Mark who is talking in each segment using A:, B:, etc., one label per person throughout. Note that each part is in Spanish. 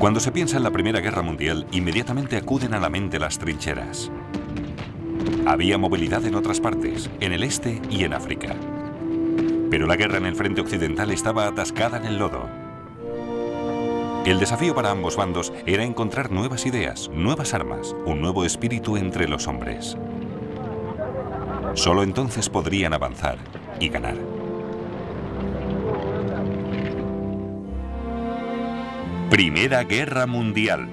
A: Cuando se piensa en la Primera Guerra Mundial, inmediatamente acuden a la mente las trincheras. Había movilidad en otras partes, en el este y en África. Pero la guerra en el frente occidental estaba atascada en el lodo. El desafío para ambos bandos era encontrar nuevas ideas, nuevas armas, un nuevo espíritu entre los hombres. Solo entonces podrían avanzar y ganar. Primera Guerra Mundial.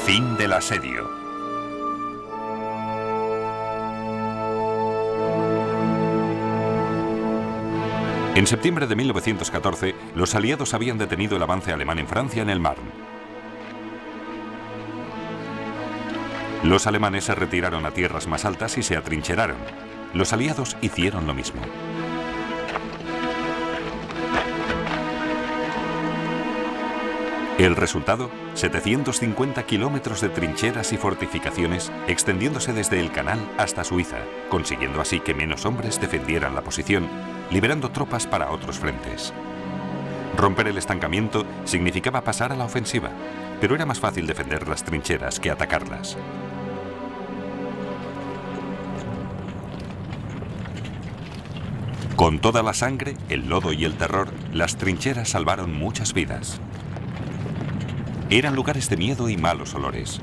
A: Fin del asedio. En septiembre de 1914, los aliados habían detenido el avance alemán en Francia en el Marne. Los alemanes se retiraron a tierras más altas y se atrincheraron. Los aliados hicieron lo mismo. El resultado, 750 kilómetros de trincheras y fortificaciones extendiéndose desde el canal hasta Suiza, consiguiendo así que menos hombres defendieran la posición, liberando tropas para otros frentes. Romper el estancamiento significaba pasar a la ofensiva, pero era más fácil defender las trincheras que atacarlas. Con toda la sangre, el lodo y el terror, las trincheras salvaron muchas vidas. Eran lugares de miedo y malos olores,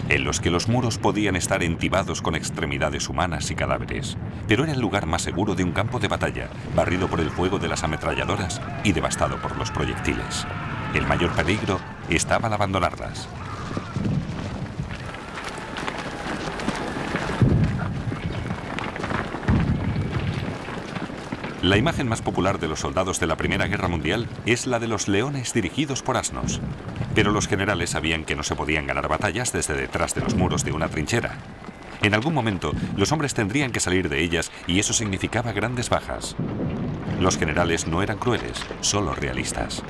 A: en los que los muros podían estar entibados con extremidades humanas y cadáveres, pero era el lugar más seguro de un campo de batalla, barrido por el fuego de las ametralladoras y devastado por los proyectiles. El mayor peligro estaba al abandonarlas. La imagen más popular de los soldados de la Primera Guerra Mundial es la de los leones dirigidos por asnos. Pero los generales sabían que no se podían ganar batallas desde detrás de los muros de una trinchera. En algún momento, los hombres tendrían que salir de ellas y eso significaba grandes bajas. Los generales no eran crueles, solo realistas.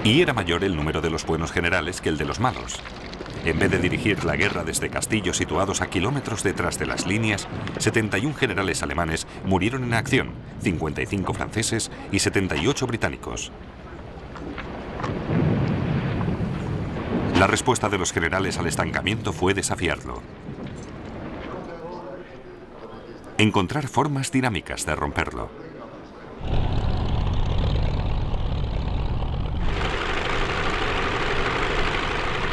A: Y era mayor el número de los buenos generales que el de los malos. En vez de dirigir la guerra desde castillos situados a kilómetros detrás de las líneas, 71 generales alemanes murieron en acción, 55 franceses y 78 británicos. La respuesta de los generales al estancamiento fue desafiarlo. Encontrar formas dinámicas de romperlo.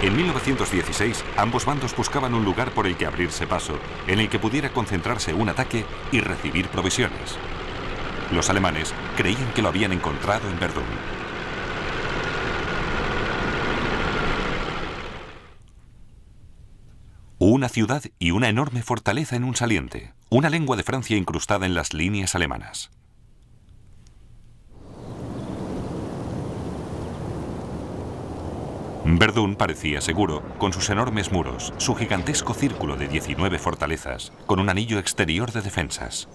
A: En 1916, ambos bandos buscaban un lugar por el que abrirse paso, en el que pudiera concentrarse un ataque y recibir provisiones. Los alemanes creían que lo habían encontrado en Verdún. Una ciudad y una enorme fortaleza en un saliente, una lengua de Francia incrustada en las líneas alemanas. Verdún parecía seguro, con sus enormes muros, su gigantesco círculo de 19 fortalezas, con un anillo exterior de defensas.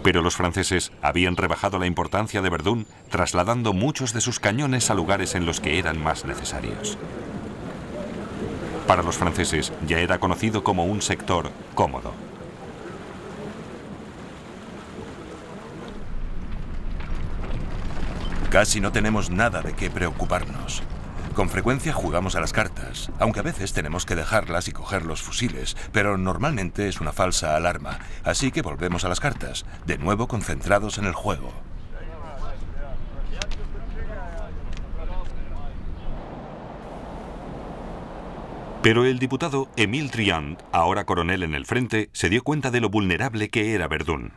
A: Pero los franceses habían rebajado la importancia de Verdún, trasladando muchos de sus cañones a lugares en los que eran más necesarios. Para los franceses ya era conocido como un sector cómodo.
B: Casi no tenemos nada de qué preocuparnos. Con frecuencia jugamos a las cartas, aunque a veces tenemos que dejarlas y coger los fusiles, pero normalmente es una falsa alarma, así que volvemos a las cartas, de nuevo concentrados en el juego.
A: Pero el diputado Émile Triand, ahora coronel en el frente, se dio cuenta de lo vulnerable que era Verdún.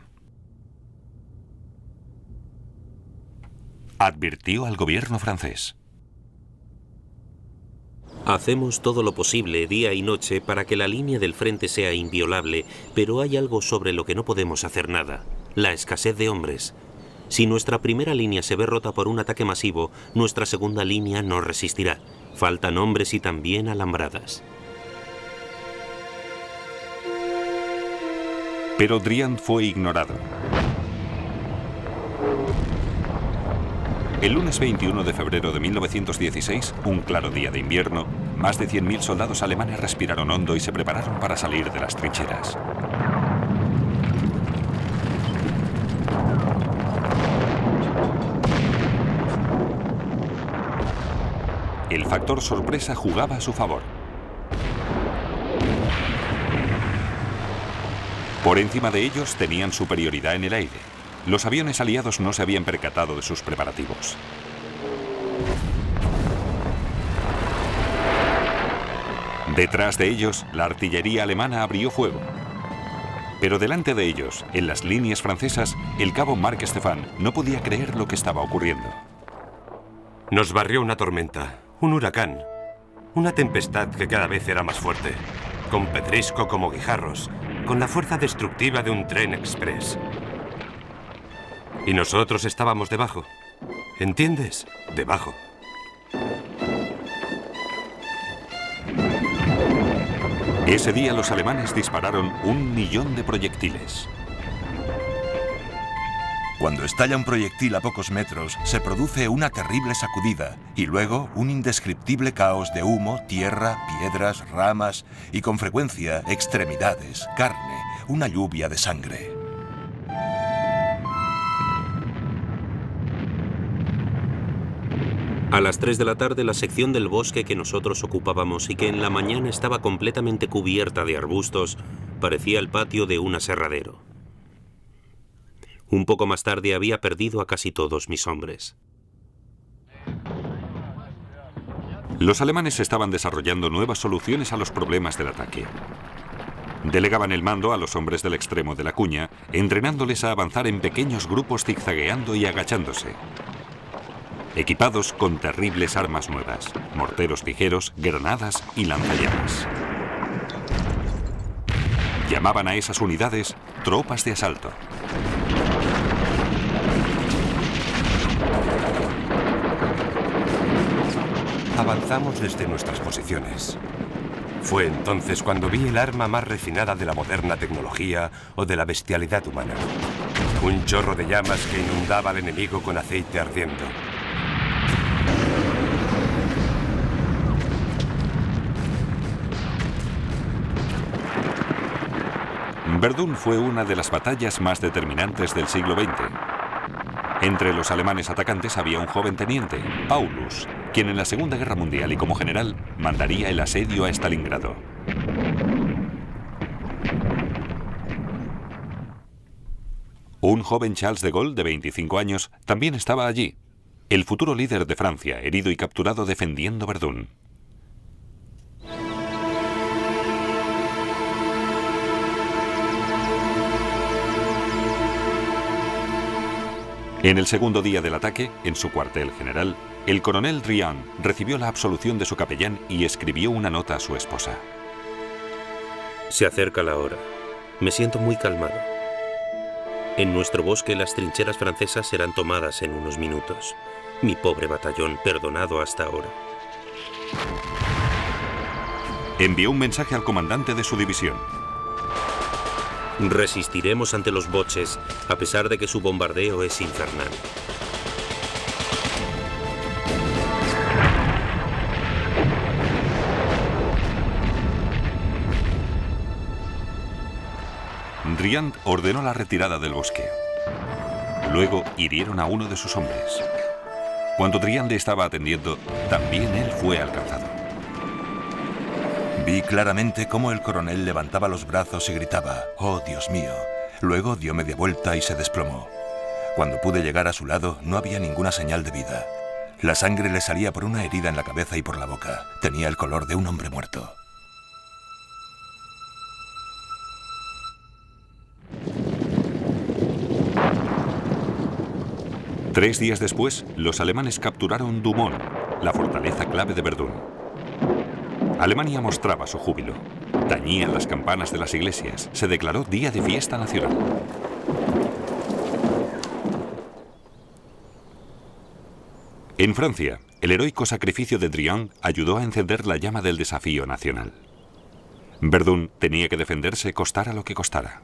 A: Advirtió al gobierno francés.
C: Hacemos todo lo posible día y noche para que la línea del frente sea inviolable, pero hay algo sobre lo que no podemos hacer nada: la escasez de hombres. Si nuestra primera línea se ve rota por un ataque masivo, nuestra segunda línea no resistirá. Faltan hombres y también alambradas.
A: Pero Driant fue ignorado. El lunes 21 de febrero de 1916, un claro día de invierno, más de 100.000 soldados alemanes respiraron hondo y se prepararon para salir de las trincheras. El factor sorpresa jugaba a su favor. Por encima de ellos tenían superioridad en el aire. Los aviones aliados no se habían percatado de sus preparativos. Detrás de ellos, la artillería alemana abrió fuego. Pero delante de ellos, en las líneas francesas, el cabo Marc Stefan no podía creer lo que estaba ocurriendo.
D: Nos barrió una tormenta, un huracán, una tempestad que cada vez era más fuerte, con pedrisco como guijarros, con la fuerza destructiva de un tren express. Y nosotros estábamos debajo. ¿Entiendes? Debajo.
A: Ese día los alemanes dispararon 1.000.000 de proyectiles.
B: Cuando estalla un proyectil a pocos metros, se produce una terrible sacudida y luego un indescriptible caos de humo, tierra, piedras, ramas y con frecuencia extremidades, carne, una lluvia de sangre.
C: A las 3 de la tarde, la sección del bosque que nosotros ocupábamos y que en la mañana estaba completamente cubierta de arbustos, parecía el patio de un aserradero. Un poco más tarde había perdido a casi todos mis hombres.
A: Los alemanes estaban desarrollando nuevas soluciones a los problemas del ataque. Delegaban el mando a los hombres del extremo de la cuña, entrenándoles a avanzar en pequeños grupos zigzagueando y agachándose. Equipados con terribles armas nuevas, morteros ligeros, granadas y lanzallamas. Llamaban a esas unidades tropas de asalto.
D: Avanzamos desde nuestras posiciones. Fue entonces cuando vi el arma más refinada de la moderna tecnología o de la bestialidad humana. Un chorro de llamas que inundaba al enemigo con aceite ardiendo.
A: Verdún fue una de las batallas más determinantes del siglo XX. Entre los alemanes atacantes había un joven teniente, Paulus, quien en la Segunda Guerra Mundial y como general mandaría el asedio a Stalingrado. Un joven Charles de Gaulle de 25 años también estaba allí, el futuro líder de Francia, herido y capturado defendiendo Verdún. En el segundo día del ataque, en su cuartel general, el coronel Driant recibió la absolución de su capellán y escribió una nota a su esposa.
C: Se acerca la hora. Me siento muy calmado. En nuestro bosque las trincheras francesas serán tomadas en unos minutos. Mi pobre batallón, perdonado hasta ahora.
A: Envió un mensaje al comandante de su división.
C: Resistiremos ante los boches, a pesar de que su bombardeo es infernal.
A: Driant ordenó la retirada del bosque. Luego hirieron a uno de sus hombres. Cuando Driant le estaba atendiendo, también él fue alcanzado.
B: Vi claramente cómo el coronel levantaba los brazos y gritaba, «¡Oh, Dios mío!». Luego dio media vuelta y se desplomó. Cuando pude llegar a su lado, no había ninguna señal de vida. La sangre le salía por una herida en la cabeza y por la boca. Tenía el color de un hombre muerto.
A: Tres días después, los alemanes capturaron Douaumont, la fortaleza clave de Verdún. Alemania mostraba su júbilo. Tañían las campanas de las iglesias. Se declaró día de fiesta nacional. En Francia, el heroico sacrificio de Drian ayudó a encender la llama del desafío nacional. Verdún tenía que defenderse costara lo que costara.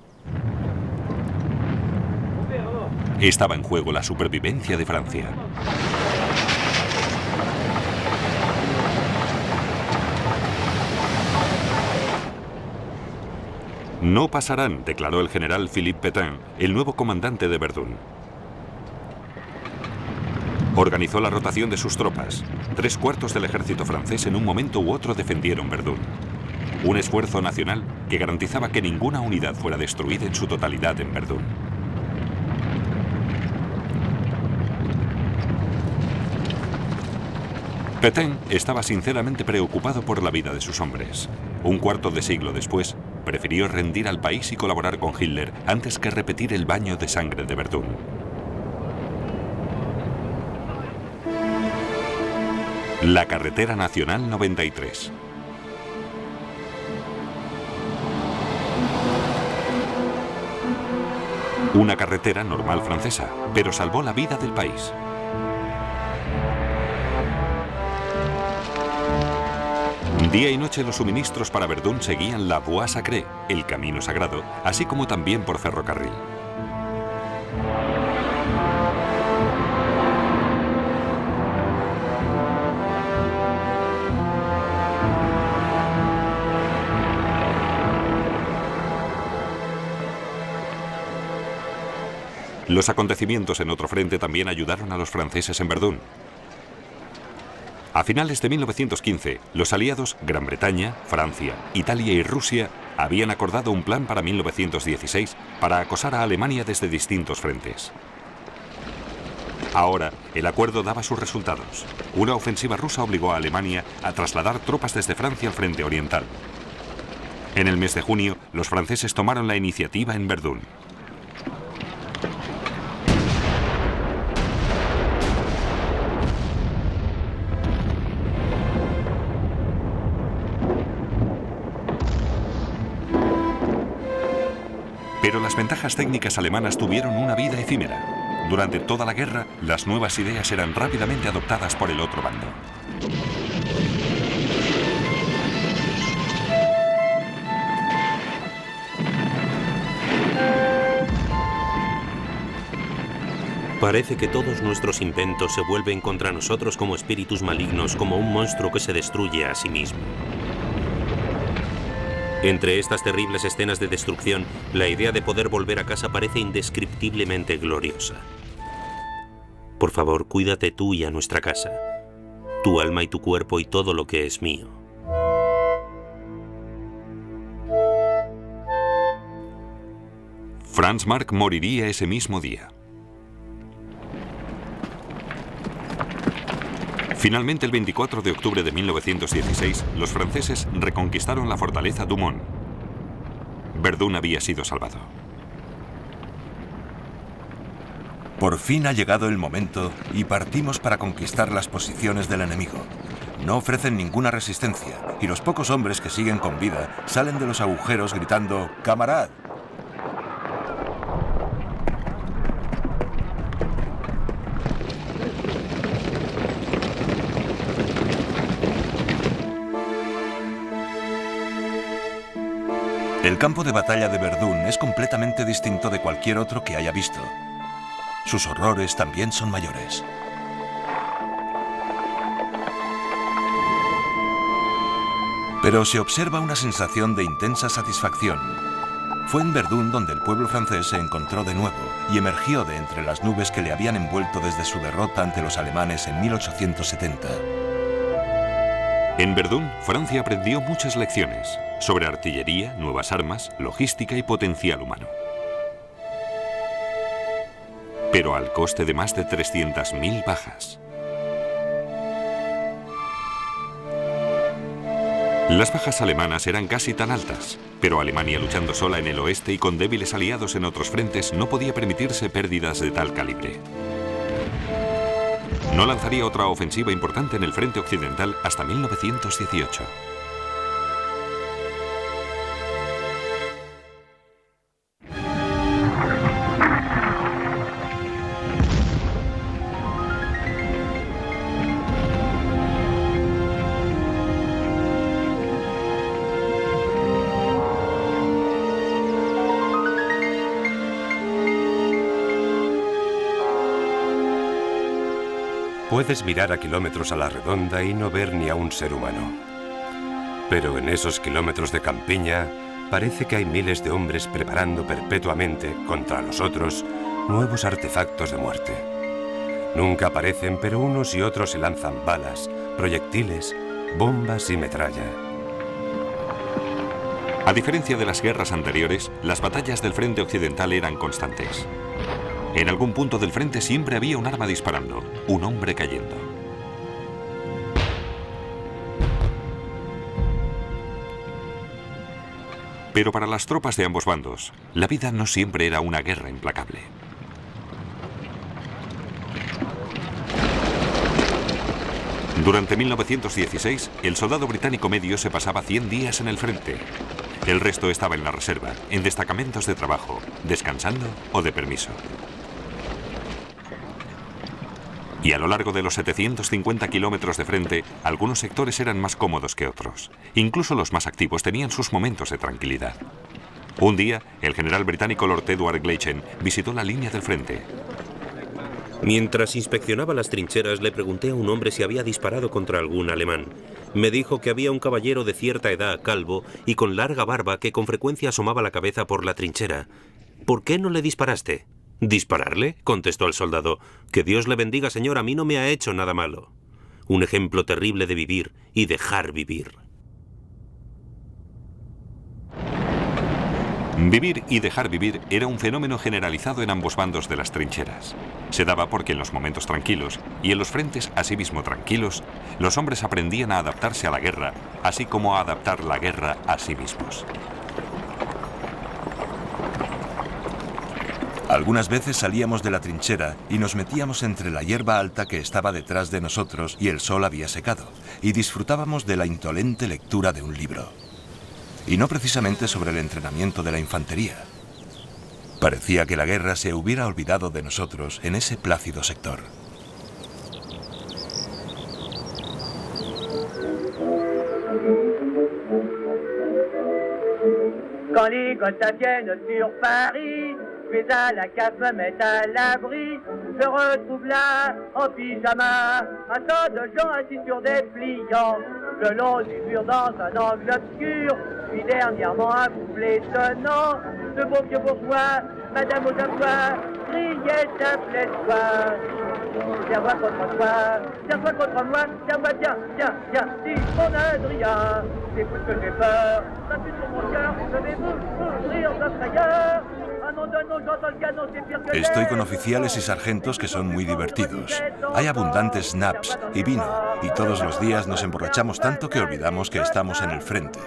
A: Estaba en juego la supervivencia de Francia. No pasarán, declaró el general Philippe Pétain, el nuevo comandante de Verdún. Organizó la rotación de sus tropas. 3/4 del ejército francés en un momento u otro defendieron Verdún. Un esfuerzo nacional que garantizaba que ninguna unidad fuera destruida en su totalidad en Verdún. Pétain estaba sinceramente preocupado por la vida de sus hombres. Un cuarto de siglo después, prefirió rendir al país y colaborar con Hitler antes que repetir el baño de sangre de Verdún. La carretera nacional 93. Una carretera normal francesa, pero salvó la vida del país. Día y noche los suministros para Verdún seguían la Voie Sacrée, el camino sagrado, así como también por ferrocarril. Los acontecimientos en otro frente también ayudaron a los franceses en Verdún. A finales de 1915, los aliados Gran Bretaña, Francia, Italia y Rusia habían acordado un plan para 1916 para acosar a Alemania desde distintos frentes. Ahora, el acuerdo daba sus resultados. Una ofensiva rusa obligó a Alemania a trasladar tropas desde Francia al frente oriental. En el mes de junio, los franceses tomaron la iniciativa en Verdún. Pero las ventajas técnicas alemanas tuvieron una vida efímera. Durante toda la guerra, las nuevas ideas eran rápidamente adoptadas por el otro bando.
C: Parece que todos nuestros inventos se vuelven contra nosotros como espíritus malignos, como un monstruo que se destruye a sí mismo. Entre estas terribles escenas de destrucción, la idea de poder volver a casa parece indescriptiblemente gloriosa. Por favor, cuídate tú y a nuestra casa, tu alma y tu cuerpo y todo lo que es mío.
A: Franz Marc moriría ese mismo día. Finalmente, el 24 de octubre de 1916, los franceses reconquistaron la fortaleza Douaumont. Verdún había sido salvado.
B: Por fin ha llegado el momento y partimos para conquistar las posiciones del enemigo. No ofrecen ninguna resistencia y los pocos hombres que siguen con vida salen de los agujeros gritando ¡Camarad! El campo de batalla de Verdún es completamente distinto de cualquier otro que haya visto. Sus horrores también son mayores. Pero se observa una sensación de intensa satisfacción. Fue en Verdún donde el pueblo francés se encontró de nuevo y emergió de entre las nubes que le habían envuelto desde su derrota ante los alemanes en 1870.
A: En Verdún, Francia aprendió muchas lecciones sobre artillería, nuevas armas, logística y potencial humano. Pero al coste de más de 300.000 bajas. Las bajas alemanas eran casi tan altas, pero Alemania, luchando sola en el oeste y con débiles aliados en otros frentes, no podía permitirse pérdidas de tal calibre. No lanzaría otra ofensiva importante en el frente occidental hasta 1918.
D: Puedes mirar a kilómetros a la redonda y no ver ni a un ser humano. Pero en esos kilómetros de campiña parece que hay miles de hombres preparando perpetuamente contra los otros nuevos artefactos de muerte. Nunca aparecen, pero unos y otros se lanzan balas, proyectiles, bombas y metralla.
A: A diferencia de las guerras anteriores, las batallas del frente occidental eran constantes. En algún punto del frente siempre había un arma disparando, un hombre cayendo. Pero para las tropas de ambos bandos, la vida no siempre era una guerra implacable. Durante 1916, el soldado británico medio se pasaba 100 días en el frente. El resto estaba en la reserva, en destacamentos de trabajo, descansando o de permiso. Y a lo largo de los 750 kilómetros de frente, algunos sectores eran más cómodos que otros. Incluso los más activos tenían sus momentos de tranquilidad. Un día, el general británico Lord Edward Gleichen visitó la línea del frente.
C: Mientras inspeccionaba las trincheras, le pregunté a un hombre si había disparado contra algún alemán. Me dijo que había un caballero de cierta edad, calvo y con larga barba, que con frecuencia asomaba la cabeza por la trinchera. ¿Por qué no le disparaste? ¿Dispararle?, contestó el soldado. Que Dios le bendiga, señor, a mí no me ha hecho nada malo. Un ejemplo terrible de vivir y dejar vivir.
A: Vivir y dejar vivir era un fenómeno generalizado en ambos bandos de las trincheras. Se daba porque en los momentos tranquilos, y en los frentes asimismo tranquilos, los hombres aprendían a adaptarse a la guerra, así como a adaptar la guerra a sí mismos.
B: Algunas veces salíamos de la trinchera y nos metíamos entre la hierba alta que estaba detrás de nosotros y el sol había secado, y disfrutábamos de la indolente lectura de un libro. Y no precisamente sobre el entrenamiento de la infantería. Parecía que la guerra se hubiera olvidado de nosotros en ese plácido sector.
E: Quand les Gotthas viennent sur Paris, je vais à la cave me mettre à l'abri. Je retrouve là, en pyjama, un tas de gens assis sur des pliants. Le long du mur dans un angle obscur, puis dernièrement un couple étonnant. De beaux vieux bourgeois, madame aux avoirs, criait un plaidoir. Tiens-moi contre toi, tiens-toi contre moi, tiens-moi bien, bien, bien, dis mon Adrien. C'est vous que j'ai peur, ça pue sur mon cœur, je vais vous ouvrir notre ailleurs.
B: Estoy con oficiales y sargentos que son muy divertidos. Hay abundantes snaps y vino, y todos los días nos emborrachamos tanto que olvidamos que estamos en el frente.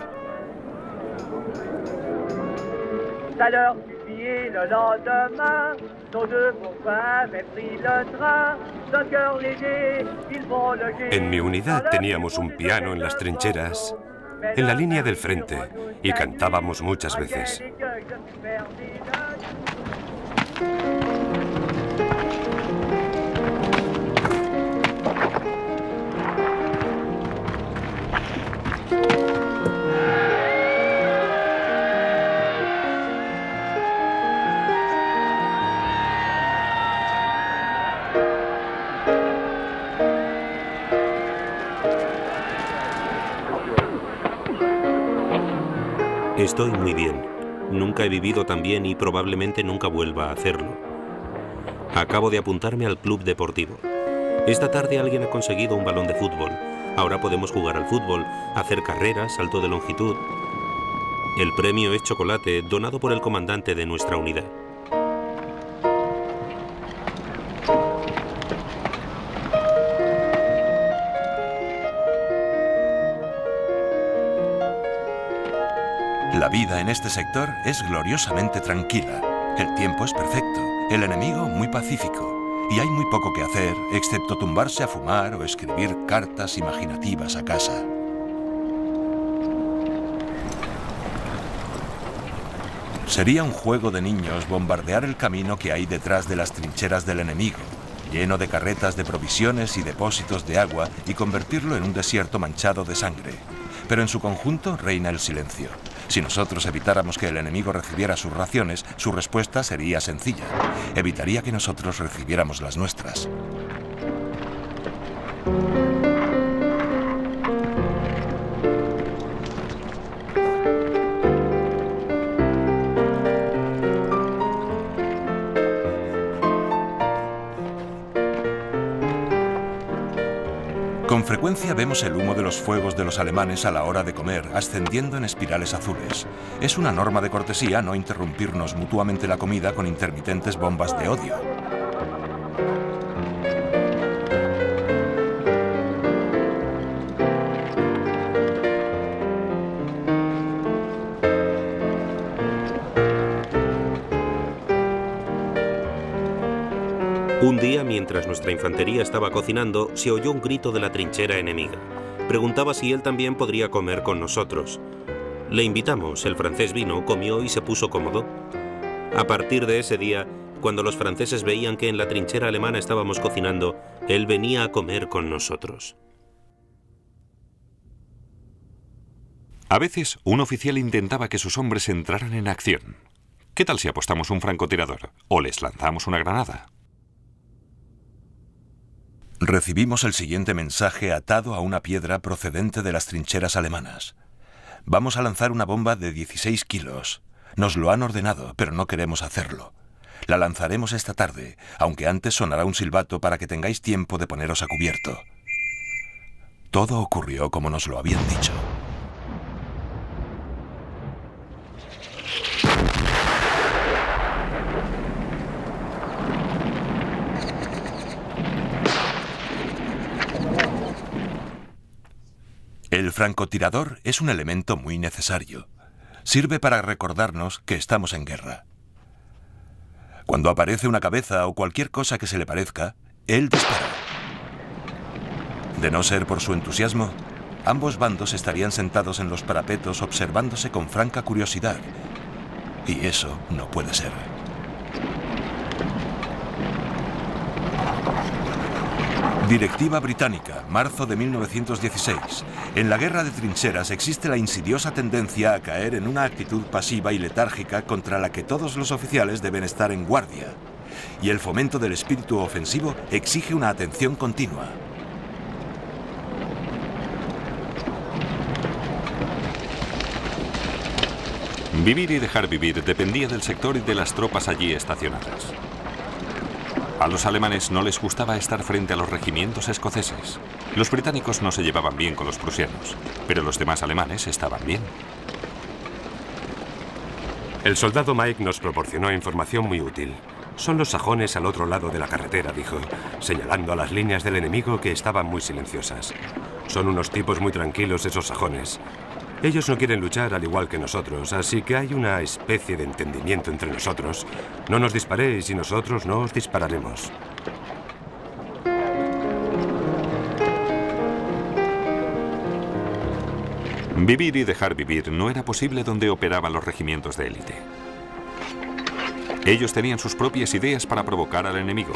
D: En mi unidad teníamos un piano en las trincheras, en la línea del frente, y cantábamos muchas veces.
C: Estoy muy bien. Nunca he vivido tan bien y probablemente nunca vuelva a hacerlo. Acabo de apuntarme al club deportivo. Esta tarde alguien ha conseguido un balón de fútbol. Ahora podemos jugar al fútbol, hacer carreras, salto de longitud. El premio es chocolate, donado por el comandante de nuestra unidad.
B: La vida en este sector es gloriosamente tranquila. El tiempo es perfecto, el enemigo muy pacífico. Y hay muy poco que hacer, excepto tumbarse a fumar o escribir cartas imaginativas a casa. Sería un juego de niños bombardear el camino que hay detrás de las trincheras del enemigo, lleno de carretas de provisiones y depósitos de agua, y convertirlo en un desierto manchado de sangre. Pero en su conjunto reina el silencio. Si nosotros evitáramos que el enemigo recibiera sus raciones, su respuesta sería sencilla. Evitaría que nosotros recibiéramos las nuestras. Con frecuencia vemos el humo de los fuegos de los alemanes a la hora de comer, ascendiendo en espirales azules. Es una norma de cortesía no interrumpirnos mutuamente la comida con intermitentes bombas de odio.
C: Un día, mientras nuestra infantería estaba cocinando, se oyó un grito de la trinchera enemiga. Preguntaba si él también podría comer con nosotros. Le invitamos, el francés vino, comió y se puso cómodo. A partir de ese día, cuando los franceses veían que en la trinchera alemana estábamos cocinando, él venía a comer con nosotros.
A: A veces, un oficial intentaba que sus hombres entraran en acción. ¿Qué tal si apostamos un francotirador o les lanzamos una granada?
B: Recibimos el siguiente mensaje atado a una piedra procedente de las trincheras alemanas. Vamos a lanzar una bomba de 16 kilos. Nos lo han ordenado, pero no queremos hacerlo. La lanzaremos esta tarde, aunque antes sonará un silbato para que tengáis tiempo de poneros a cubierto. Todo ocurrió como nos lo habían dicho. El francotirador es un elemento muy necesario. Sirve para recordarnos que estamos en guerra. Cuando aparece una cabeza o cualquier cosa que se le parezca, él dispara. De no ser por su entusiasmo, ambos bandos estarían sentados en los parapetos observándose con franca curiosidad. Y eso no puede ser. Directiva británica, marzo de 1916. En la guerra de trincheras existe la insidiosa tendencia a caer en una actitud pasiva y letárgica contra la que todos los oficiales deben estar en guardia. Y el fomento del espíritu ofensivo exige una atención continua.
A: Vivir y dejar vivir dependía del sector y de las tropas allí estacionadas. A los alemanes no les gustaba estar frente a los regimientos escoceses. Los británicos no se llevaban bien con los prusianos, pero los demás alemanes estaban bien.
D: El soldado Mike nos proporcionó información muy útil. Son los sajones al otro lado de la carretera, dijo, señalando a las líneas del enemigo que estaban muy silenciosas. Son unos tipos muy tranquilos esos sajones. Ellos no quieren luchar al igual que nosotros, así que hay una especie de entendimiento entre nosotros. No nos disparéis y nosotros no os dispararemos.
A: Vivir y dejar vivir no era posible donde operaban los regimientos de élite. Ellos tenían sus propias ideas para provocar al enemigo.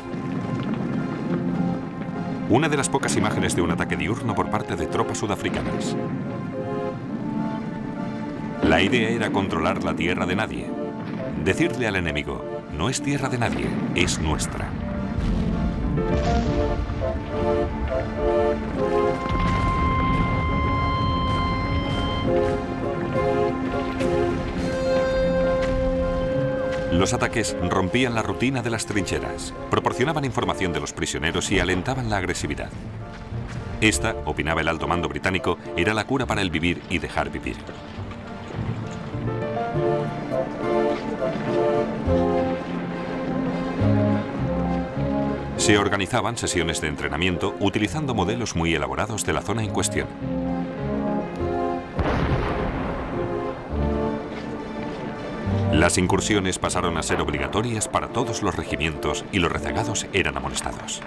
A: Una de las pocas imágenes de un ataque diurno por parte de tropas sudafricanas. La idea era controlar la tierra de nadie. Decirle al enemigo, no es tierra de nadie, es nuestra. Los ataques rompían la rutina de las trincheras, proporcionaban información de los prisioneros y alentaban la agresividad. Esta, opinaba el alto mando británico, era la cura para el vivir y dejar vivir. Se organizaban sesiones de entrenamiento utilizando modelos muy elaborados de la zona en cuestión. Las incursiones pasaron a ser obligatorias para todos los regimientos y los rezagados eran amonestados.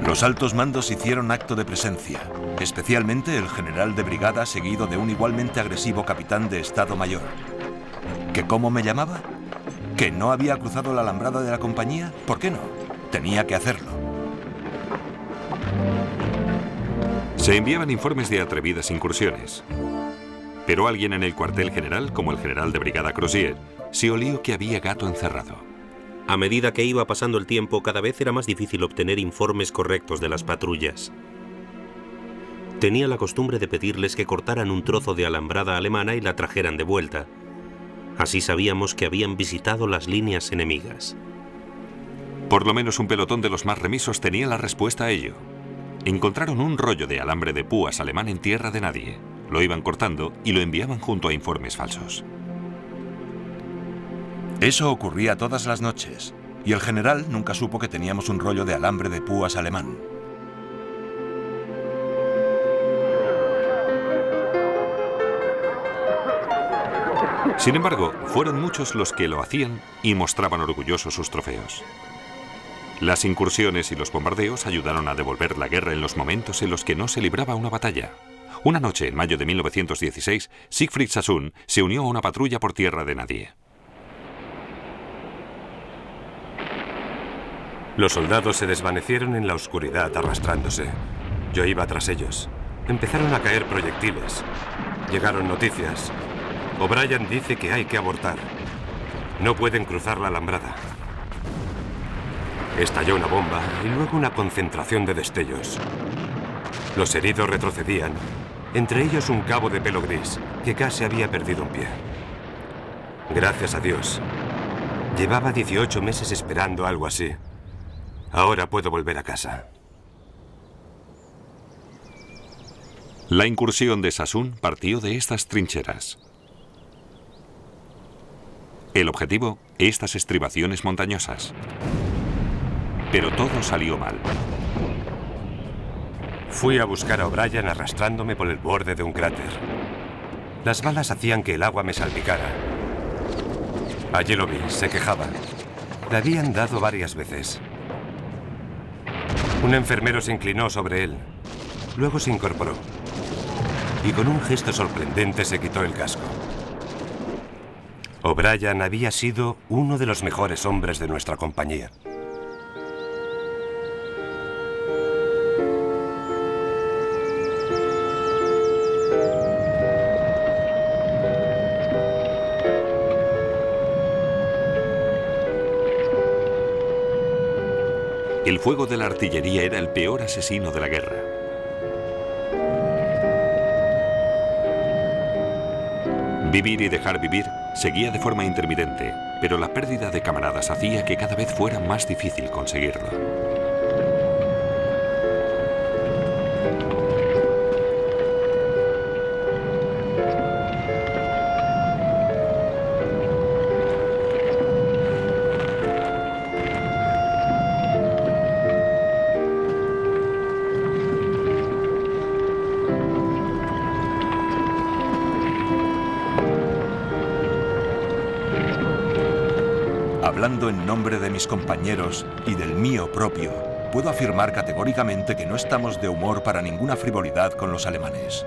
B: Los altos mandos hicieron acto de presencia, especialmente el general de brigada seguido de un igualmente agresivo capitán de Estado Mayor. ¿Que cómo me llamaba? ¿Que no había cruzado la alambrada de la compañía? ¿Por qué no? Tenía que hacerlo.
A: Se enviaban informes de atrevidas incursiones. Pero alguien en el cuartel general, como el general de brigada Crozier, se olió que había gato encerrado.
C: A medida que iba pasando el tiempo, cada vez era más difícil obtener informes correctos de las patrullas. Tenía la costumbre de pedirles que cortaran un trozo de alambrada alemana y la trajeran de vuelta. Así sabíamos que habían visitado las líneas enemigas.
A: Por lo menos un pelotón de los más remisos tenía la respuesta a ello. Encontraron un rollo de alambre de púas alemán en tierra de nadie. Lo iban cortando y lo enviaban junto a informes falsos.
B: Eso ocurría todas las noches, y el general nunca supo que teníamos un rollo de alambre de púas alemán.
A: Sin embargo, fueron muchos los que lo hacían y mostraban orgullosos sus trofeos. Las incursiones y los bombardeos ayudaron a devolver la guerra en los momentos en los que no se libraba una batalla. Una noche, en mayo de 1916, Siegfried Sassoon se unió a una patrulla por tierra de nadie.
D: Los soldados se desvanecieron en la oscuridad arrastrándose. Yo iba tras ellos. Empezaron a caer proyectiles. Llegaron noticias. O'Brien dice que hay que abortar. No pueden cruzar la alambrada. Estalló una bomba y luego una concentración de destellos. Los heridos retrocedían, entre ellos un cabo de pelo gris que casi había perdido un pie. Gracias a Dios. Llevaba 18 meses esperando algo así. Ahora puedo volver a casa.
A: La incursión de Sassoon partió de estas trincheras. El objetivo, estas estribaciones montañosas. Pero todo salió mal.
D: Fui a buscar a O'Brien arrastrándome por el borde de un cráter. Las balas hacían que el agua me salpicara. Allí lo vi, se quejaba. Le habían dado varias veces. Un enfermero se inclinó sobre él. Luego se incorporó. Y con un gesto sorprendente se quitó el casco. O'Brien había sido uno de los mejores hombres de nuestra compañía.
A: El fuego de la artillería era el peor asesino de la guerra. Vivir y dejar vivir seguía de forma intermitente, pero la pérdida de camaradas hacía que cada vez fuera más difícil conseguirlo.
B: Hablando en nombre de mis compañeros y del mío propio, puedo afirmar categóricamente que no estamos de humor para ninguna frivolidad con los alemanes.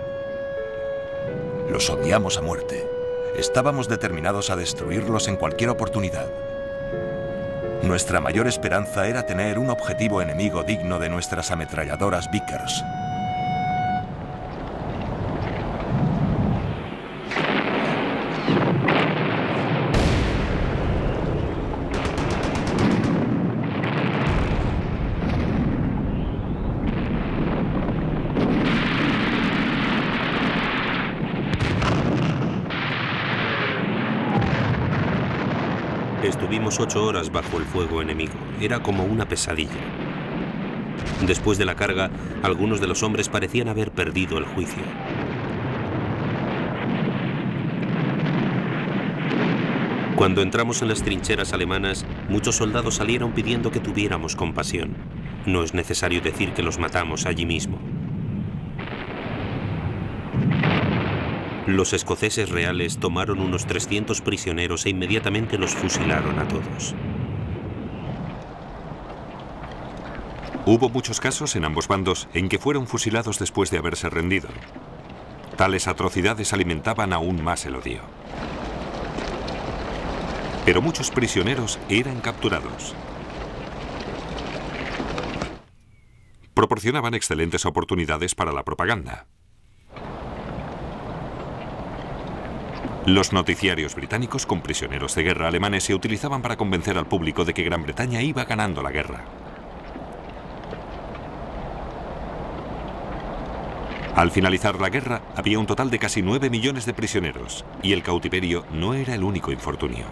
B: Los odiamos a muerte. Estábamos determinados a destruirlos en cualquier oportunidad. Nuestra mayor esperanza era tener un objetivo enemigo digno de nuestras ametralladoras Vickers.
C: Estuvimos 8 horas bajo el fuego enemigo. Era como una pesadilla. Después de la carga, algunos de los hombres parecían haber perdido el juicio. Cuando entramos en las trincheras alemanas, muchos soldados salieron pidiendo que tuviéramos compasión. No es necesario decir que los matamos allí mismo. Los escoceses reales tomaron unos 300 prisioneros e inmediatamente los fusilaron a todos.
A: Hubo muchos casos en ambos bandos en que fueron fusilados después de haberse rendido. Tales atrocidades alimentaban aún más el odio. Pero muchos prisioneros eran capturados. Proporcionaban excelentes oportunidades para la propaganda. Los noticiarios británicos con prisioneros de guerra alemanes se utilizaban para convencer al público de que Gran Bretaña iba ganando la guerra. Al finalizar la guerra, había un total de casi 9 millones de prisioneros, y el cautiverio no era el único infortunio.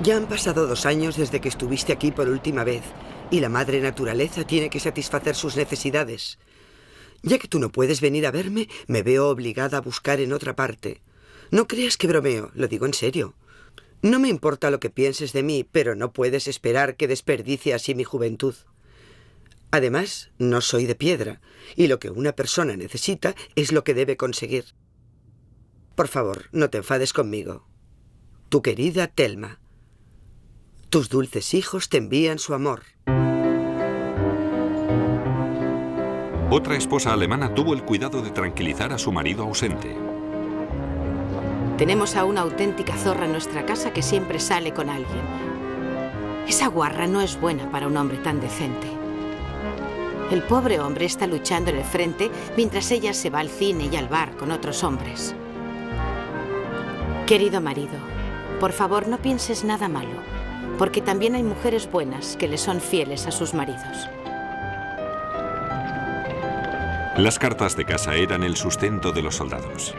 F: Ya han pasado 2 años desde que estuviste aquí por última vez, y la madre naturaleza tiene que satisfacer sus necesidades. Ya que tú no puedes venir a verme, me veo obligada a buscar en otra parte. No creas que bromeo, lo digo en serio. No me importa lo que pienses de mí, pero no puedes esperar que desperdicie así mi juventud. Además, no soy de piedra, y lo que una persona necesita es lo que debe conseguir. Por favor, no te enfades conmigo. Tu querida Thelma. Tus dulces hijos te envían su amor.
A: Otra esposa alemana tuvo el cuidado de tranquilizar a su marido ausente.
G: Tenemos a una auténtica zorra en nuestra casa que siempre sale con alguien. Esa guarra no es buena para un hombre tan decente. El pobre hombre está luchando en el frente mientras ella se va al cine y al bar con otros hombres. Querido marido, por favor no pienses nada malo, porque también hay mujeres buenas que le son fieles a sus maridos.
A: Las cartas de casa eran el sustento de los soldados.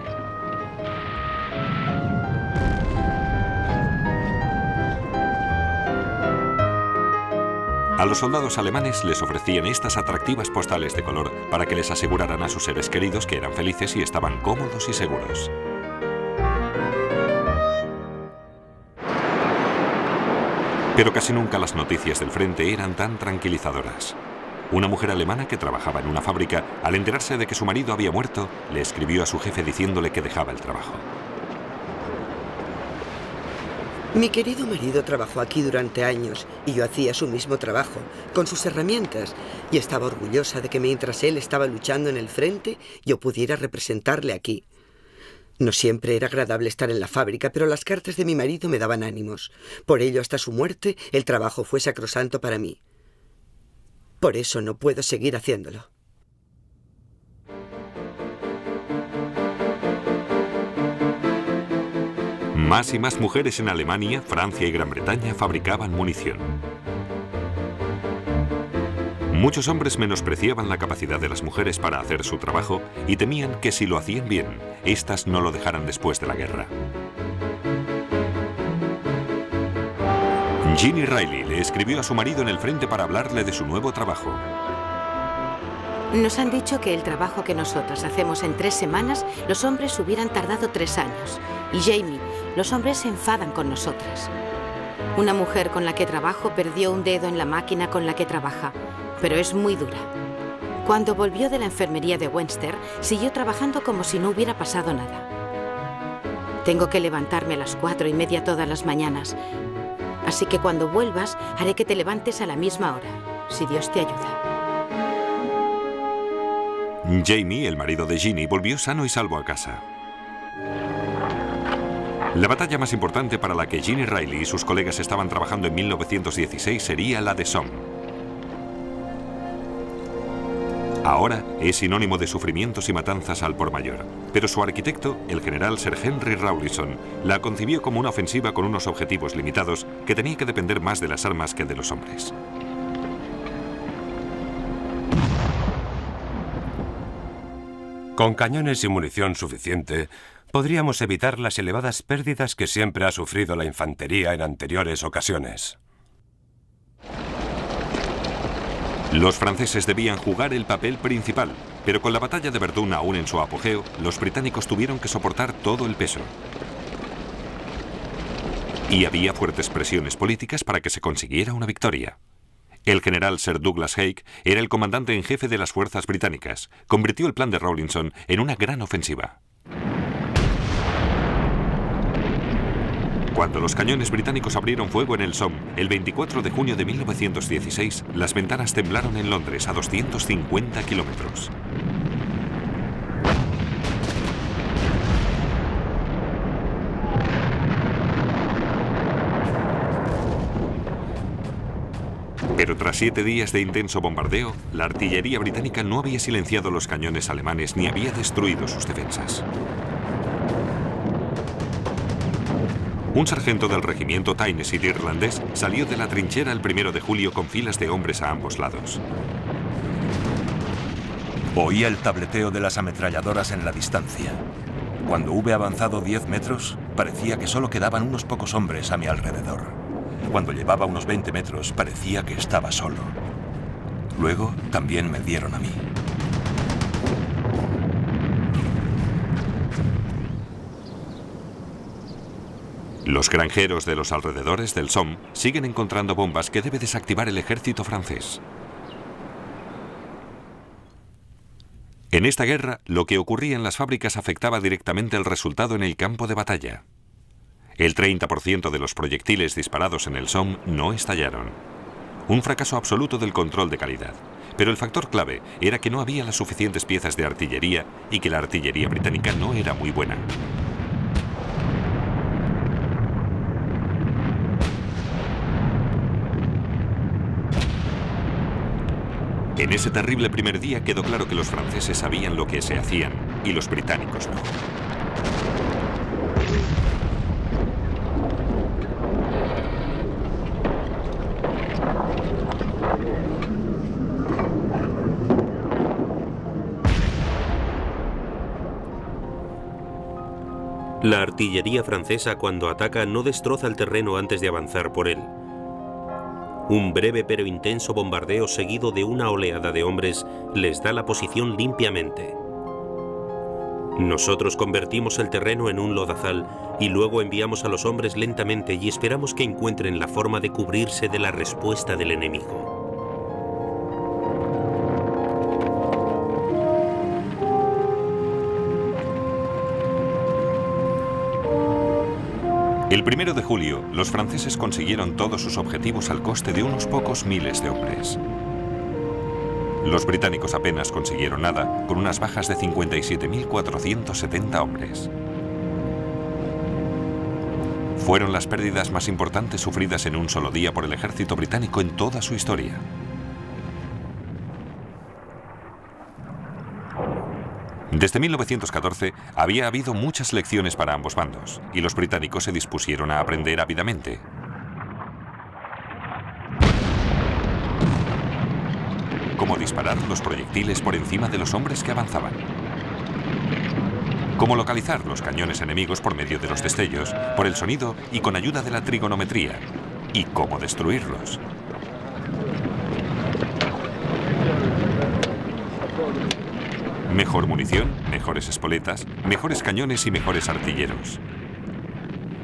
A: A los soldados alemanes les ofrecían estas atractivas postales de color para que les aseguraran a sus seres queridos que eran felices y estaban cómodos y seguros. Pero casi nunca las noticias del frente eran tan tranquilizadoras. Una mujer alemana que trabajaba en una fábrica, al enterarse de que su marido había muerto, le escribió a su jefe diciéndole que dejaba el trabajo.
F: Mi querido marido trabajó aquí durante años y yo hacía su mismo trabajo, con sus herramientas, y estaba orgullosa de que mientras él estaba luchando en el frente, yo pudiera representarle aquí. No siempre era agradable estar en la fábrica, pero las cartas de mi marido me daban ánimos. Por ello, hasta su muerte, el trabajo fue sacrosanto para mí. Por eso no puedo seguir haciéndolo.
A: Más y más mujeres en Alemania, Francia y Gran Bretaña fabricaban munición. Muchos hombres menospreciaban la capacidad de las mujeres para hacer su trabajo y temían que si lo hacían bien, éstas no lo dejaran después de la guerra. Jeannie Riley le escribió a su marido en el frente para hablarle de su nuevo trabajo.
G: Nos han dicho que el trabajo que nosotras hacemos en 3 semanas, los hombres hubieran tardado 3 años. Y Jamie, los hombres se enfadan con nosotras. Una mujer con la que trabajo perdió un dedo en la máquina con la que trabaja, pero es muy dura. Cuando volvió de la enfermería de Westminster, siguió trabajando como si no hubiera pasado nada. Tengo que levantarme a las 4:30 todas las mañanas. Así que cuando vuelvas, haré que te levantes a la misma hora, si Dios te ayuda.
A: Jamie, el marido de Jeannie, volvió sano y salvo a casa. La batalla más importante para la que Jeannie Riley y sus colegas estaban trabajando en 1916 sería la de Somme. Ahora es sinónimo de sufrimientos y matanzas al por mayor, pero su arquitecto, el general Sir Henry Rawlinson, la concibió como una ofensiva con unos objetivos limitados que tenía que depender más de las armas que de los hombres.
D: Con cañones y munición suficiente, podríamos evitar las elevadas pérdidas que siempre ha sufrido la infantería en anteriores ocasiones.
A: Los franceses debían jugar el papel principal, pero con la batalla de Verdún aún en su apogeo, los británicos tuvieron que soportar todo el peso. Y había fuertes presiones políticas para que se consiguiera una victoria. El general Sir Douglas Haig era el comandante en jefe de las fuerzas británicas. Convirtió el plan de Rawlinson en una gran ofensiva. Cuando los cañones británicos abrieron fuego en el Somme, el 24 de junio de 1916, las ventanas temblaron en Londres a 250 kilómetros. Pero tras 7 días de intenso bombardeo, la artillería británica no había silenciado los cañones alemanes ni había destruido sus defensas. Un sargento del regimiento Tyneside irlandés salió de la trinchera el 1 de julio con filas de hombres a ambos lados.
B: Oía el tableteo de las ametralladoras en la distancia. Cuando hube avanzado 10 metros, parecía que solo quedaban unos pocos hombres a mi alrededor. Cuando llevaba unos 20 metros, parecía que estaba solo. Luego, también me dieron a mí.
A: Los granjeros de los alrededores del Somme siguen encontrando bombas que debe desactivar el ejército francés. En esta guerra, lo que ocurría en las fábricas afectaba directamente el resultado en el campo de batalla. El 30% de los proyectiles disparados en el Somme no estallaron. Un fracaso absoluto del control de calidad. Pero el factor clave era que no había las suficientes piezas de artillería y que la artillería británica no era muy buena. En ese terrible primer día quedó claro que los franceses sabían lo que se hacían y los británicos no.
C: La artillería francesa, cuando ataca, no destroza el terreno antes de avanzar por él. Un breve pero intenso bombardeo seguido de una oleada de hombres les da la posición limpiamente. Nosotros convertimos el terreno en un lodazal y luego enviamos a los hombres lentamente y esperamos que encuentren la forma de cubrirse de la respuesta del enemigo.
A: El 1 de julio, los franceses consiguieron todos sus objetivos al coste de unos pocos miles de hombres. Los británicos apenas consiguieron nada, con unas bajas de 57.470 hombres. Fueron las pérdidas más importantes sufridas en un solo día por el ejército británico en toda su historia. Desde 1914 había habido muchas lecciones para ambos bandos, y los británicos se dispusieron a aprender ávidamente. Cómo disparar los proyectiles por encima de los hombres que avanzaban. Cómo localizar los cañones enemigos por medio de los destellos, por el sonido y con ayuda de la trigonometría. Y cómo destruirlos. Mejor munición, mejores espoletas, mejores cañones y mejores artilleros.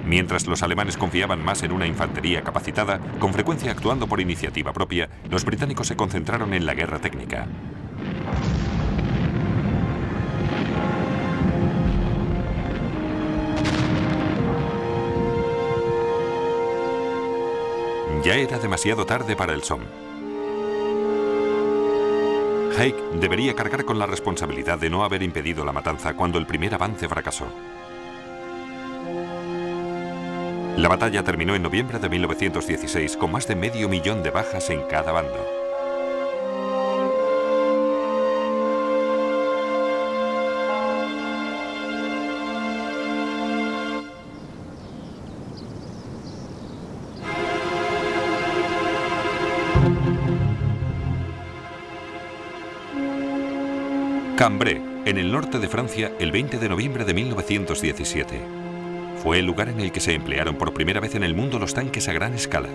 A: Mientras los alemanes confiaban más en una infantería capacitada, con frecuencia actuando por iniciativa propia, los británicos se concentraron en la guerra técnica. Ya era demasiado tarde para el Somme. Haig debería cargar con la responsabilidad de no haber impedido la matanza cuando el primer avance fracasó. La batalla terminó en noviembre de 1916 con más de 500.000 de bajas en cada bando. Cambrai, en el norte de Francia, el 20 de noviembre de 1917. Fue el lugar en el que se emplearon por primera vez en el mundo los tanques a gran escala.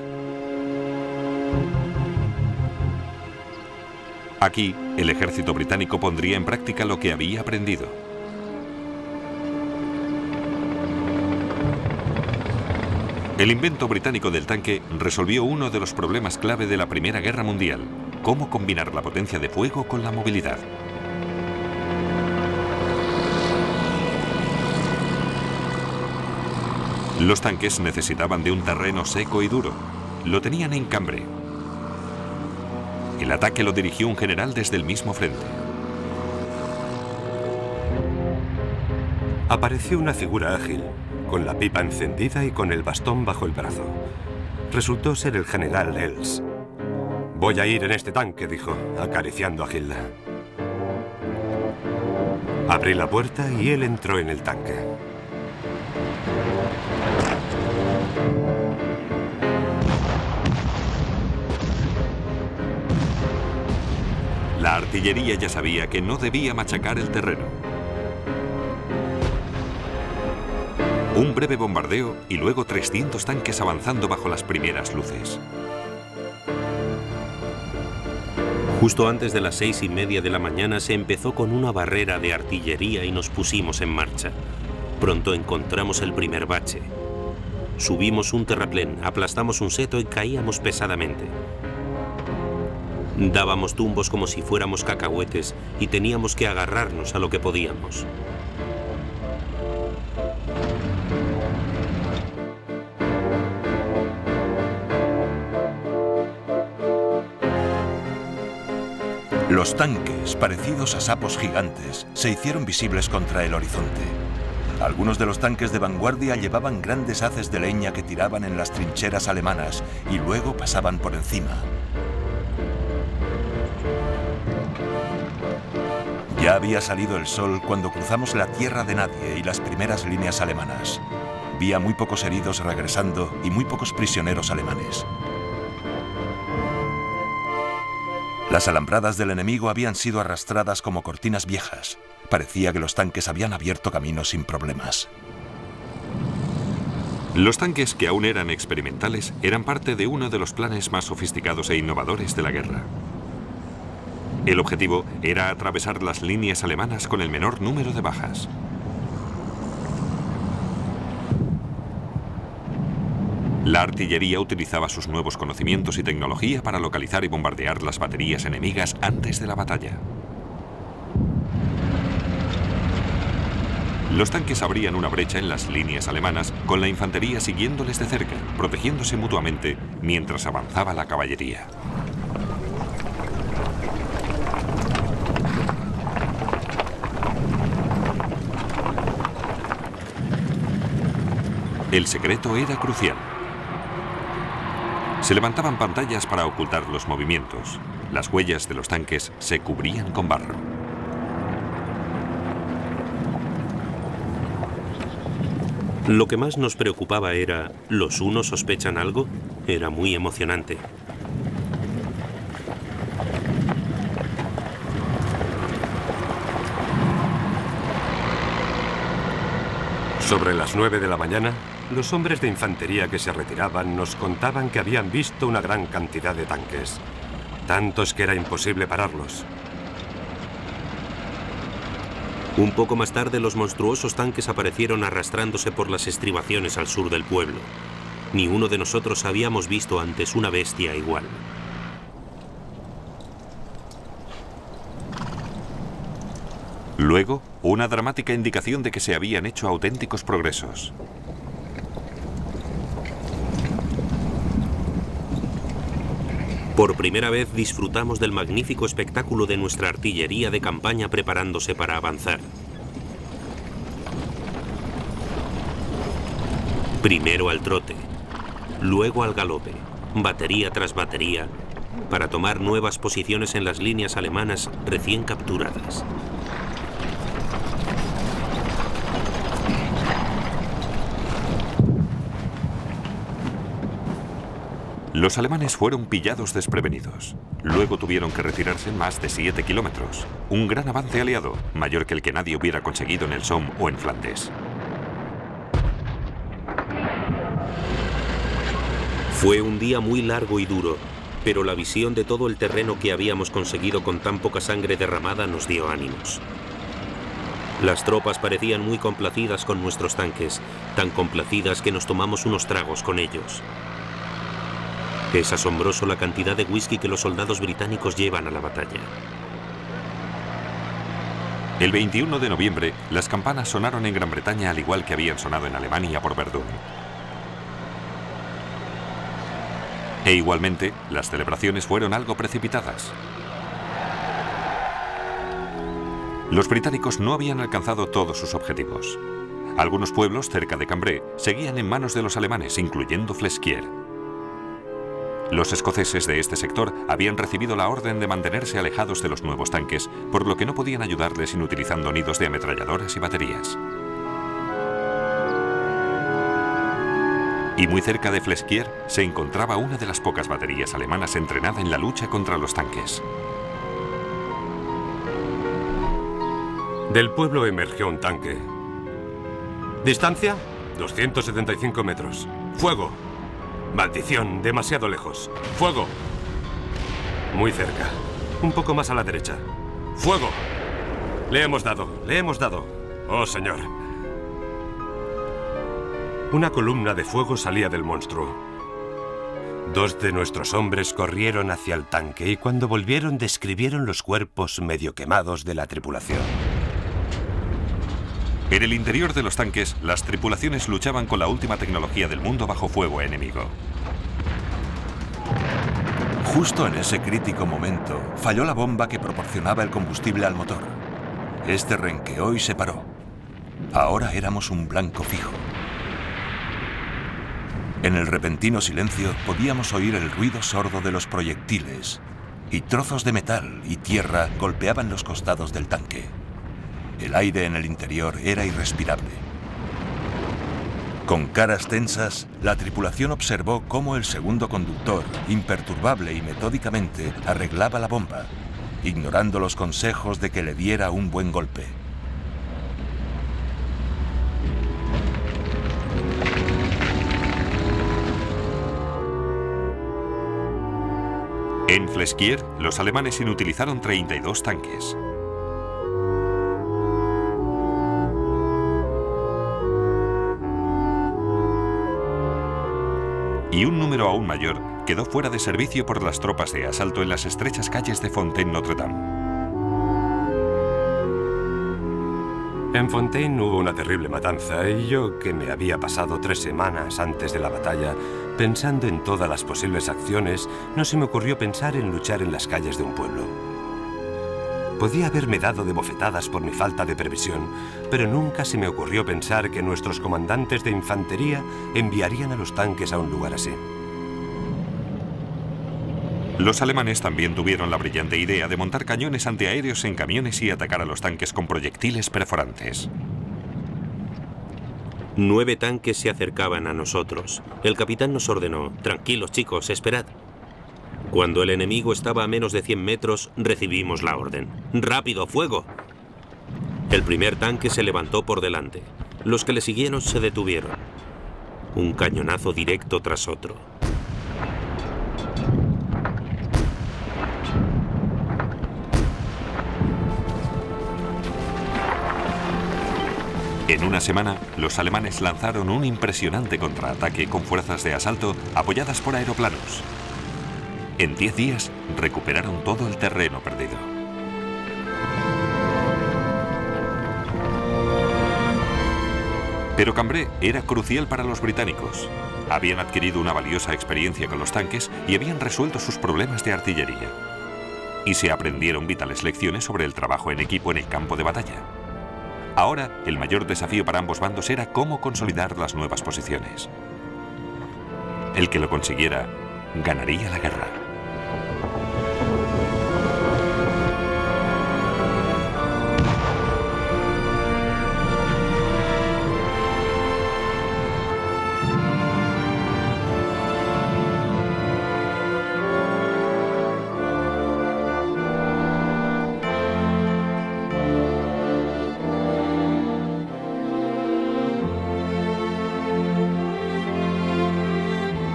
A: Aquí, el ejército británico pondría en práctica lo que había aprendido. El invento británico del tanque resolvió uno de los problemas clave de la Primera Guerra Mundial: cómo combinar la potencia de fuego con la movilidad. Los tanques necesitaban de un terreno seco y duro. Lo tenían en Cambrai. El ataque lo dirigió un general desde el mismo frente.
D: Apareció una figura ágil, con la pipa encendida y con el bastón bajo el brazo. Resultó ser el general Els. «Voy a ir en este tanque», dijo, acariciando a Hilda. Abrí la puerta y él entró en el tanque.
A: La artillería ya sabía que no debía machacar el terreno. Un breve bombardeo y luego 300 tanques avanzando bajo las primeras luces.
C: Justo antes de las 6:30 de la mañana se empezó con una barrera de artillería y nos pusimos en marcha. Pronto encontramos el primer bache. Subimos un terraplén, aplastamos un seto y caíamos pesadamente. Dábamos tumbos como si fuéramos cacahuetes y teníamos que agarrarnos a lo que podíamos.
B: Los tanques, parecidos a sapos gigantes, se hicieron visibles contra el horizonte. Algunos de los tanques de vanguardia llevaban grandes haces de leña que tiraban en las trincheras alemanas y luego pasaban por encima. Ya había salido el sol cuando cruzamos la tierra de nadie y las primeras líneas alemanas. Vi a muy pocos heridos regresando y muy pocos prisioneros alemanes. Las alambradas del enemigo habían sido arrastradas como cortinas viejas. Parecía que los tanques habían abierto camino sin problemas.
A: Los tanques, que aún eran experimentales, eran parte de uno de los planes más sofisticados e innovadores de la guerra. El objetivo era atravesar las líneas alemanas con el menor número de bajas. La artillería utilizaba sus nuevos conocimientos y tecnología para localizar y bombardear las baterías enemigas antes de la batalla. Los tanques abrían una brecha en las líneas alemanas, con la infantería siguiéndoles de cerca, protegiéndose mutuamente mientras avanzaba la caballería. El secreto era crucial. Se levantaban pantallas para ocultar los movimientos. Las huellas de los tanques se cubrían con barro.
C: Lo que más nos preocupaba era, ¿los unos sospechan algo? Era muy emocionante.
D: Sobre las 9 de la mañana, los hombres de infantería que se retiraban nos contaban que habían visto una gran cantidad de tanques. Tantos que era imposible pararlos.
C: Un poco más tarde, los monstruosos tanques aparecieron arrastrándose por las estribaciones al sur del pueblo. Ni uno de nosotros habíamos visto antes una bestia igual.
A: Luego, una dramática indicación de que se habían hecho auténticos progresos.
C: Por primera vez disfrutamos del magnífico espectáculo de nuestra artillería de campaña preparándose para avanzar. Primero al trote, luego al galope, batería tras batería, para tomar nuevas posiciones en las líneas alemanas recién capturadas.
A: Los alemanes fueron pillados desprevenidos. Luego tuvieron que retirarse más de 7 kilómetros. Un gran avance aliado, mayor que el que nadie hubiera conseguido en el Somme o en Flandes.
C: Fue un día muy largo y duro, pero la visión de todo el terreno que habíamos conseguido con tan poca sangre derramada nos dio ánimos. Las tropas parecían muy complacidas con nuestros tanques, tan complacidas que nos tomamos unos tragos con ellos. Es asombroso la cantidad de whisky que los soldados británicos llevan a la batalla.
A: El 21 de noviembre, las campanas sonaron en Gran Bretaña al igual que habían sonado en Alemania por Verdún. E igualmente, las celebraciones fueron algo precipitadas. Los británicos no habían alcanzado todos sus objetivos. Algunos pueblos cerca de Cambrai seguían en manos de los alemanes, incluyendo Flesquières. Los escoceses de este sector habían recibido la orden de mantenerse alejados de los nuevos tanques, por lo que no podían ayudarles inutilizando nidos de ametralladoras y baterías. Y muy cerca de Flesquières se encontraba una de las pocas baterías alemanas entrenada en la lucha contra los tanques.
D: Del pueblo emergió un tanque. Distancia, 275 metros. Fuego. Maldición, demasiado lejos. Fuego. Muy cerca. Un poco más a la derecha. Fuego. Le hemos dado, le hemos dado. Oh, señor. Una columna de fuego salía del monstruo. 2 de nuestros hombres corrieron hacia el tanque y cuando volvieron describieron los cuerpos medio quemados de la tripulación.
A: En el interior de los tanques, las tripulaciones luchaban con la última tecnología del mundo bajo fuego enemigo.
B: Justo en ese crítico momento, falló la bomba que proporcionaba el combustible al motor. Este renqueó y se paró. Ahora éramos un blanco fijo. En el repentino silencio podíamos oír el ruido sordo de los proyectiles, y trozos de metal y tierra golpeaban los costados del tanque. El aire en el interior era irrespirable. Con caras tensas, la tripulación observó cómo el segundo conductor, imperturbable y metódicamente, arreglaba la bomba, ignorando los consejos de que le diera un buen golpe.
A: En Flesquier, los alemanes inutilizaron 32 tanques. Y un número aún mayor quedó fuera de servicio por las tropas de asalto en las estrechas calles de Fontaine-Notre-Dame.
D: En Fontaine hubo una terrible matanza y yo, que me había pasado 3 semanas antes de la batalla pensando en todas las posibles acciones, no se me ocurrió pensar en luchar en las calles de un pueblo. Podía haberme dado de bofetadas por mi falta de previsión, pero nunca se me ocurrió pensar que nuestros comandantes de infantería enviarían a los tanques a un lugar así.
A: Los alemanes también tuvieron la brillante idea de montar cañones antiaéreos en camiones y atacar a los tanques con proyectiles perforantes.
C: 9 tanques se acercaban a nosotros. El capitán nos ordenó: tranquilos, chicos, esperad. Cuando el enemigo estaba a menos de 100 metros, recibimos la orden: ¡rápido, fuego! El primer tanque se levantó por delante. Los que le siguieron se detuvieron. Un cañonazo directo tras otro.
A: En una semana, los alemanes lanzaron un impresionante contraataque con fuerzas de asalto apoyadas por aeroplanos. En 10 días, recuperaron todo el terreno perdido. Pero Cambrai era crucial para los británicos. Habían adquirido una valiosa experiencia con los tanques y habían resuelto sus problemas de artillería. Y se aprendieron vitales lecciones sobre el trabajo en equipo en el campo de batalla. Ahora, el mayor desafío para ambos bandos era cómo consolidar las nuevas posiciones. El que lo consiguiera, ganaría la guerra.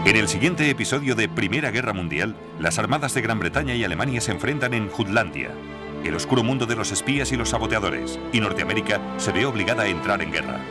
A: En el siguiente episodio de Primera Guerra Mundial, las armadas de Gran Bretaña y Alemania se enfrentan en Jutlandia, el oscuro mundo de los espías y los saboteadores, y Norteamérica se ve obligada a entrar en guerra.